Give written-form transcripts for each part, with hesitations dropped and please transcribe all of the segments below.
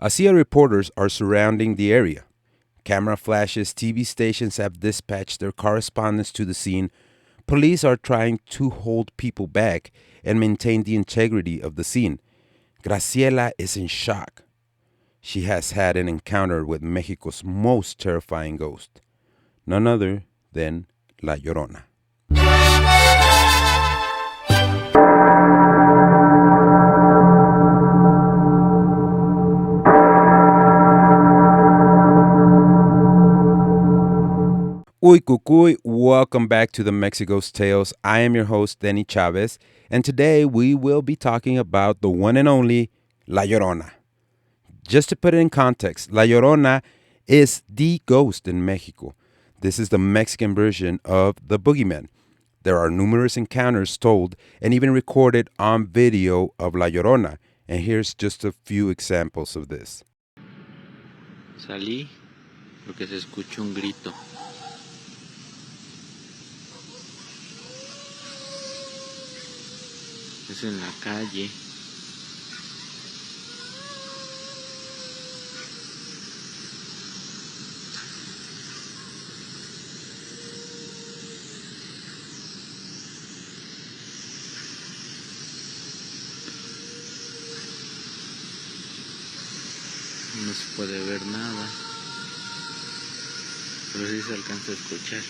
A sea of reporters are surrounding the area. Camera flashes, TV stations have dispatched their correspondents to the scene. Police are trying to hold people back and maintain the integrity of the scene. Graciela is in shock. She has had an encounter with Mexico's most terrifying ghost, none other than La Llorona. Uy cucuy, welcome back to the Mexighost Tales. I am your host, Denny Chavez, and today we will be talking about the one and only La Llorona. Just to put it in context, La Llorona is the ghost in Mexico. This is the Mexican version of the boogeyman. There are numerous encounters told and even recorded on video of La Llorona, and here's just a few examples of this. Salí porque se escucha un grito. Es en la calle. No se puede ver nada, pero sí se alcanza a escuchar.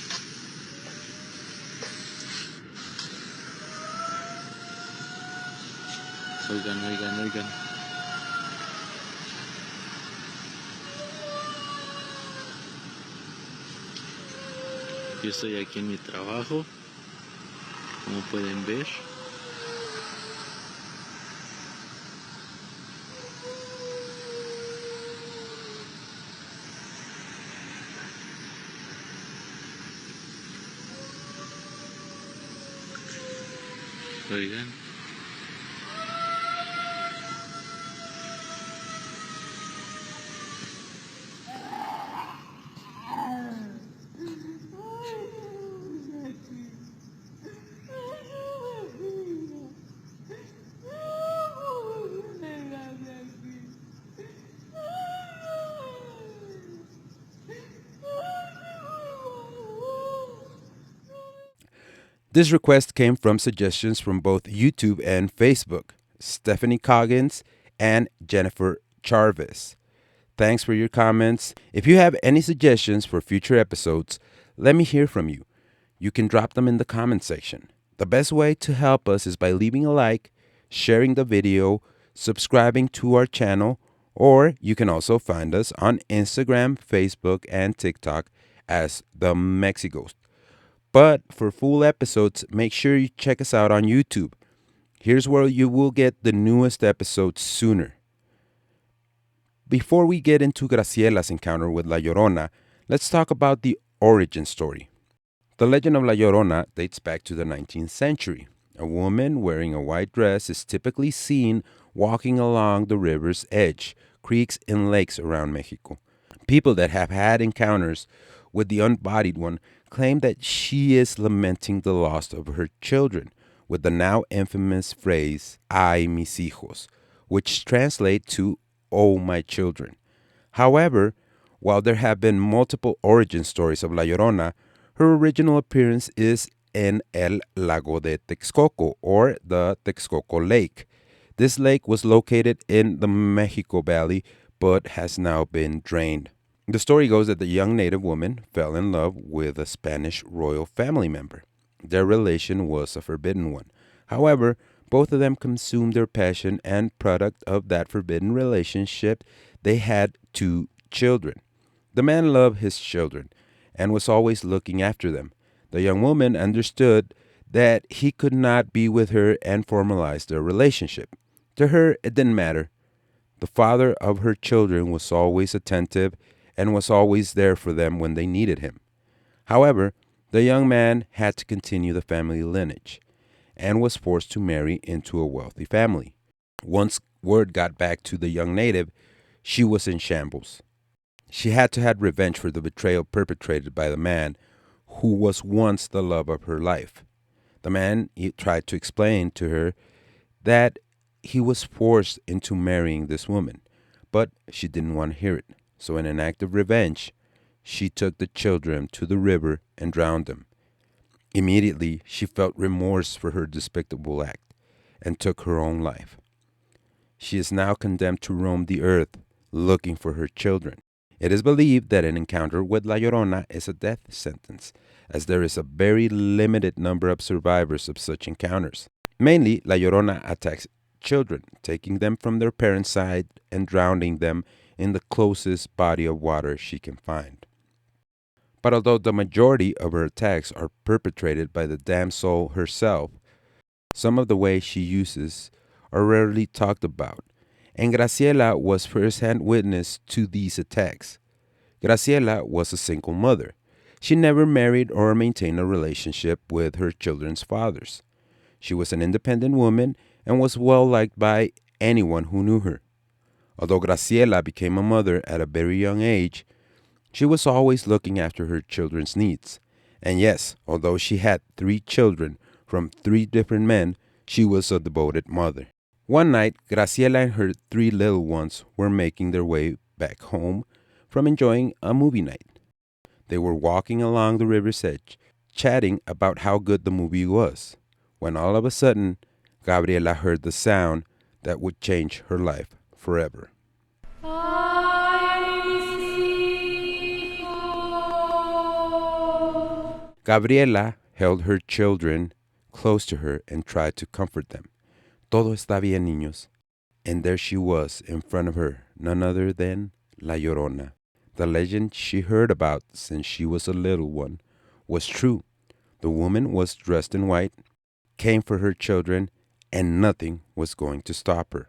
Oigan, oigan, oigan. Yo estoy aquí en mi trabajo, como pueden ver. Oigan. This request came from suggestions from both YouTube and Facebook, Stephanie Coggins and Jennifer Charvis. Thanks for your comments. If you have any suggestions for future episodes, let me hear from you. You can drop them in the comment section. The best way to help us is by leaving a like, sharing the video, subscribing to our channel, or you can also find us on Instagram, Facebook, and TikTok as the Mexighost. But for full episodes, make sure you check us out on YouTube. Here's where you will get the newest episodes sooner. Before we get into Graciela's encounter with La Llorona, let's talk about the origin story. The legend of La Llorona dates back to the 19th century. A woman wearing a white dress is typically seen walking along the river's edge, creeks, and lakes around Mexico. People that have had encounters with the unbodied one claim that she is lamenting the loss of her children with the now infamous phrase, ay mis hijos, which translates to, oh my children. However, while there have been multiple origin stories of La Llorona, her original appearance is in El Lago de Texcoco, or the Texcoco Lake. This lake was located in the Mexico Valley but has now been drained. The story goes that the young native woman fell in love with a Spanish royal family member. Their relation was a forbidden one. However, both of them consumed their passion, and product of that forbidden relationship, they had 2 children. The man loved his children and was always looking after them. The young woman understood that he could not be with her and formalize their relationship. To her, it didn't matter. The father of her children was always attentive and was always there for them when they needed him. However, the young man had to continue the family lineage and was forced to marry into a wealthy family. Once word got back to the young native, she was in shambles. She had to have revenge for the betrayal perpetrated by the man who was once the love of her life. The man tried to explain to her that he was forced into marrying this woman, But she didn't want to hear it. So, in an act of revenge, she took the children to the river and drowned them. Immediately, she felt remorse for her despicable act and took her own life. She is now condemned to roam the earth looking for her children. It is believed that an encounter with La Llorona is a death sentence, as there is a very limited number of survivors of such encounters. Mainly, La Llorona attacks children, taking them from their parents' side and drowning them in the closest body of water she can find. But although the majority of her attacks are perpetrated by the damsel herself, some of the ways she uses are rarely talked about, and Graciela was first-hand witness to these attacks. Graciela was a single mother. She never married or maintained a relationship with her children's fathers. She was an independent woman and was well liked by anyone who knew her. Although Graciela became a mother at a very young age, she was always looking after her children's needs. And yes, although she had 3 children from 3 different men, she was a devoted mother. One night, Graciela and her 3 little ones were making their way back home from enjoying a movie night. They were walking along the river's edge, chatting about how good the movie was, when all of a sudden, Gabriela heard the sound that would change her life forever. Gabriela held her children close to her and tried to comfort them. Todo está bien, niños. And there she was in front of her, none other than La Llorona. The legend she heard about since she was a little one was true. The woman was dressed in white, came for her children, and nothing was going to stop her.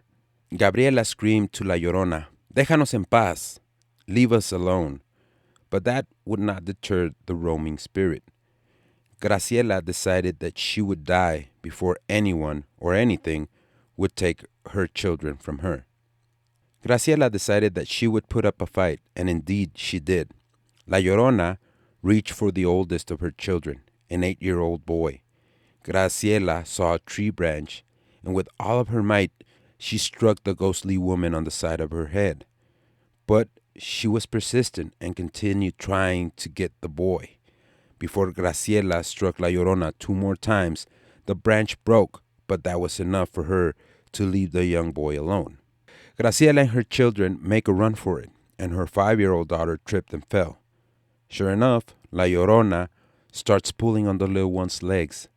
Gabriela screamed to La Llorona, Déjanos en paz, leave us alone. But that would not deter the roaming spirit. Graciela decided that she would die before anyone or anything would take her children from her. Graciela decided that she would put up a fight, and indeed she did. La Llorona reached for the oldest of her children, an 8-year-old boy. Graciela saw a tree branch, and with all of her might, she struck the ghostly woman on the side of her head. But she was persistent and continued trying to get the boy. Before Graciela struck La Llorona 2 more times, the branch broke, but that was enough for her to leave the young boy alone. Graciela and her children make a run for it, and her 5-year-old daughter tripped and fell. Sure enough, La Llorona starts pulling on the little one's legs.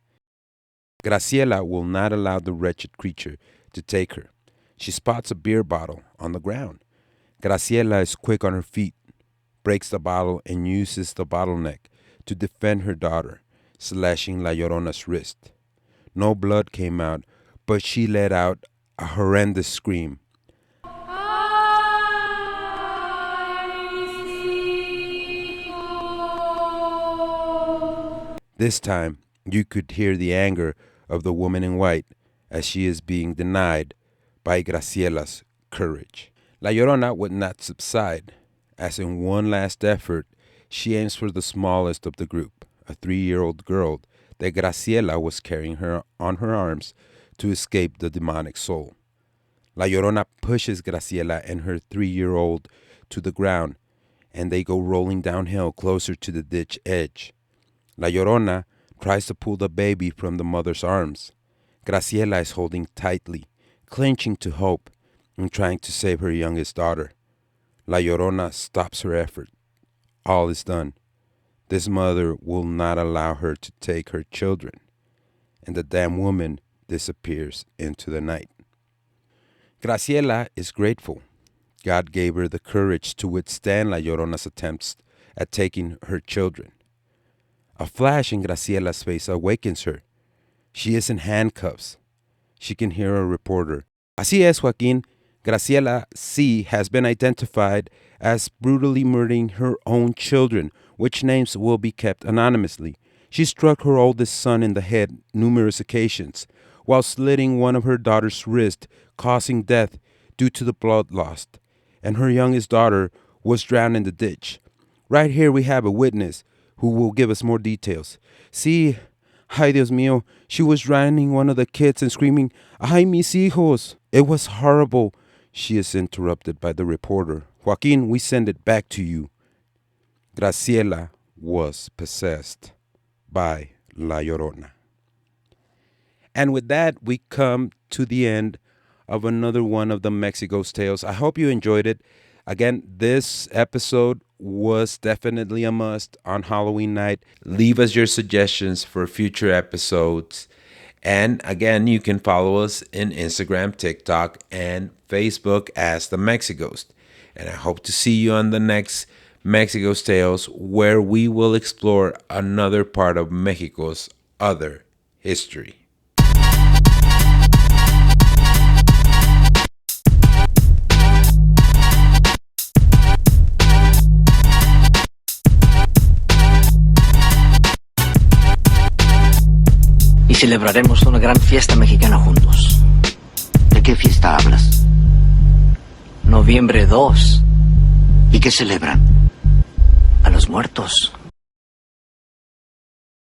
Graciela will not allow the wretched creature to take her. She spots a beer bottle on the ground. Graciela is quick on her feet, breaks the bottle, and uses the bottleneck to defend her daughter, slashing La Llorona's wrist. No blood came out, but she let out a horrendous scream. This time, you could hear the anger of the woman in white as she is being denied by Graciela's courage. La Llorona would not subside, as in one last effort, she aims for the smallest of the group, a 3-year-old girl that Graciela was carrying her on her arms to escape the demonic soul. La Llorona pushes Graciela and her 3-year-old to the ground, and they go rolling downhill closer to the ditch edge. La Llorona tries to pull the baby from the mother's arms. Graciela is holding tightly, clenching to hope, and trying to save her youngest daughter. La Llorona stops her effort. All is done. This mother will not allow her to take her children, and the damn woman disappears into the night. Graciela is grateful. God gave her the courage to withstand La Llorona's attempts at taking her children. A flash in Graciela's face awakens her. She is in handcuffs. She can hear a reporter. Así es, Joaquín. Graciela C. has been identified as brutally murdering her own children, which names will be kept anonymously. She struck her oldest son in the head numerous occasions, while slitting one of her daughter's wrists, causing death due to the blood lost, and her youngest daughter was drowned in the ditch. Right here we have a witness who will give us more details. See, ay Dios mío, she was drowning one of the kids and screaming, ay mis hijos. It was horrible. She is interrupted by the reporter. Joaquin, we send it back to you. Graciela was possessed by La Llorona. And with that, we come to the end of another one of the Mexighost tales. I hope you enjoyed it. Again, this episode was definitely a must on Halloween night. Leave us your suggestions for future episodes. And again, you can follow us in Instagram, TikTok, and Facebook as the Mexighost. And I hope to see you on the next Mexighost Tales, where we will explore another part of Mexico's other history. Y celebraremos una gran fiesta mexicana juntos. ¿De qué fiesta hablas? Noviembre 2. ¿Y qué celebran? A los muertos.